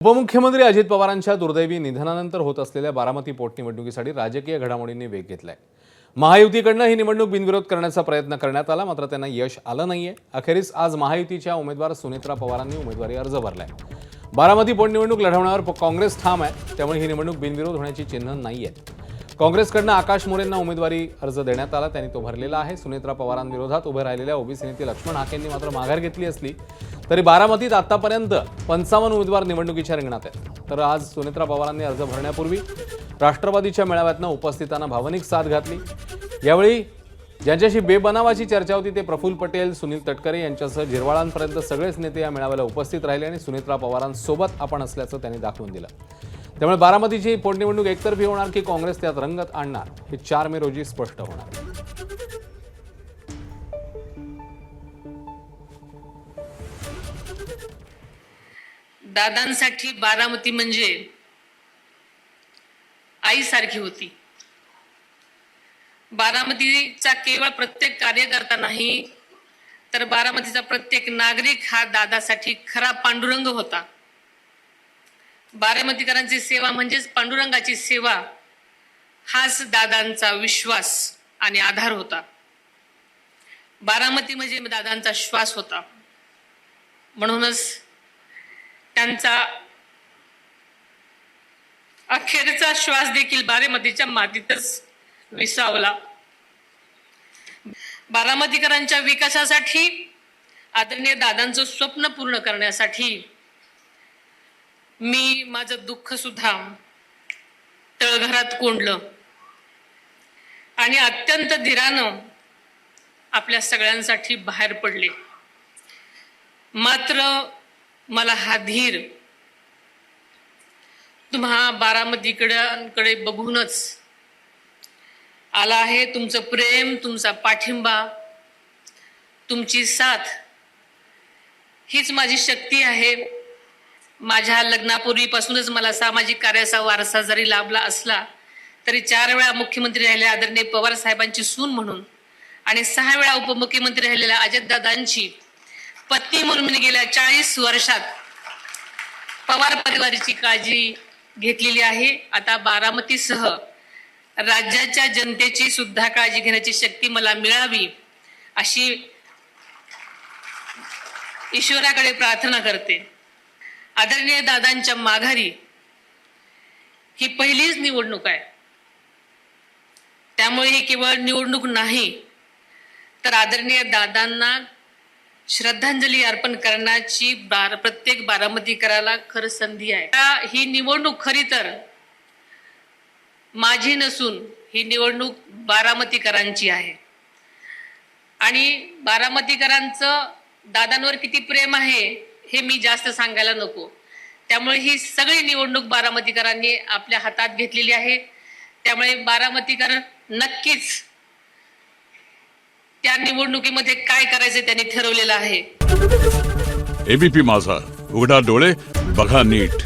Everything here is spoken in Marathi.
उपमुख्यमंत्री अजित पवारांच्या दुर्दैवी निधनानंतर होत असलेल्या बारामती पोटनिवडणुकीसाठी राजकीय घडामोडींनी वेग घेतलाय। महायुतीकडनं ही निवडणूक बिनविरोध करण्याचा प्रयत्न करण्यात आला, मात्र त्यांना यश आलं नाहीये। अखेरीस आज महायुतीच्या उमेदवार सुनेत्रा पवारांनी उमेदवारी अर्ज भरलाय। बारामती पोटनिवडणूक लढवण्यावर काँग्रेस ठाम आहे, त्यामुळे ही निवडणूक बिनविरोध होण्याची चिन्ह नाहीयेत। काँग्रेसकडनं आकाश मोरेंना उमेदवारी अर्ज देण्यात आला, त्यांनी तो भरलेला आहे। सुनेत्रा पवारांविरोधात उभे राहिलेल्या ओबीसी नेते लक्ष्मण हाकेंनी मात्र माघार घेतली असली तरी बारामतीत आतापर्यंत 55 उमेदवार निवडणुकीच्या रिंगणात आहेत। तर आज सुनेत्रा पवारांनी अर्ज भरण्यापूर्वी राष्ट्रवादीच्या मेळाव्यातनं उपस्थितांना भावनिक साथ घातली। यावेळी ज्यांच्याशी बेबनावाची चर्चा होती ते प्रफुल्ल पटेल, सुनील तटकरे यांच्यासह झिरवाळांपर्यंत सगळेच नेते या मेळाव्याला उपस्थित राहिले आणि सुनेत्रा पवारांसोबत आपण असल्याचं त्यांनी दाखवून दिलं। त्यामुळे बारामतीची पोटनिवडणूक एकतर्फी होणार की काँग्रेस त्यात रंगत आणणार हे 4 मे रोजी स्पष्ट होणार। दादांसाठी बारामती म्हणजे आईसारखी होती। बारामतीचा केवळ प्रत्येक कार्यकर्ता नाही, तर बारामतीचा प्रत्येक नागरिक हा दादासाठी खरा पांडुरंग होता। बारामतीकरांची सेवा म्हणजेच पांडुरंगाची सेवा, हाच दादांचा विश्वास आणि आधार होता। बारामती म्हणजे दादांचा श्वास होता, म्हणूनच त्यांचा अखेरचा श्वास देखील बारामतीच्या मातीतच विसावला। बारामतीकरांच्या विकासासाठी, आदरणीय दादांचं स्वप्न पूर्ण करण्यासाठी मी माझं दुःख सुद्धा तळघरात कोंडलं आणि अत्यंत धीरानं आपल्या सगळ्यांसाठी बाहेर पडले। मात्र मला हा धीर तुम्हा बारामतीकडे बघूनच आला आहे। तुमचं प्रेम, तुमचा पाठिंबा, तुमची साथ हीच माझी शक्ती आहे। माझ्या लग्नापूर्वीपासूनच मला सामाजिक कार्याचा वारसा जरी लाभला असला तरी 4 वेळा मुख्यमंत्री राहिलेल्या आदरणीय पवार साहेबांची सून म्हणून आणि 6 वेळा उपमुख्यमंत्री राहिलेल्या अजितदादांची पत्नी म्हणून मी गेल्या 40 वर्षात पवार परिवाराची काळजी घेतलेली आहे। आता बारामतीसह राज्याच्या जनतेची सुद्धा काळजी घेण्याची शक्ती मला मिळावी अशी ईश्वराकडे प्रार्थना करते। आदरणीय दादांच्या माघारी ही पहिलीच निवडणूक आहे, त्यामुळे ही केवळ निवडणूक नाही तर आदरणीय दादांना श्रद्धांजली अर्पण करण्याची प्रत्येक बारामतीकराला खरं संधी आहे। ही निवडणूक खरी तर माझी नसून ही निवडणूक बारामतीकरांची आहे आणि बारामतीकरांचं दादांवर किती प्रेम आहे हे मी जास्त सांगायला नको। त्यामुळे ही सगळी निवडणूक बारामतीकरांनी आपल्या हातात घेतलेली आहे। त्यामुळे बारामतीकर नक्कीच त्या निवडणुकीमध्ये काय करायचे त्यांनी ठरवलेलं आहे। एबीपी माझा, उघडा डोळे बघा नीट।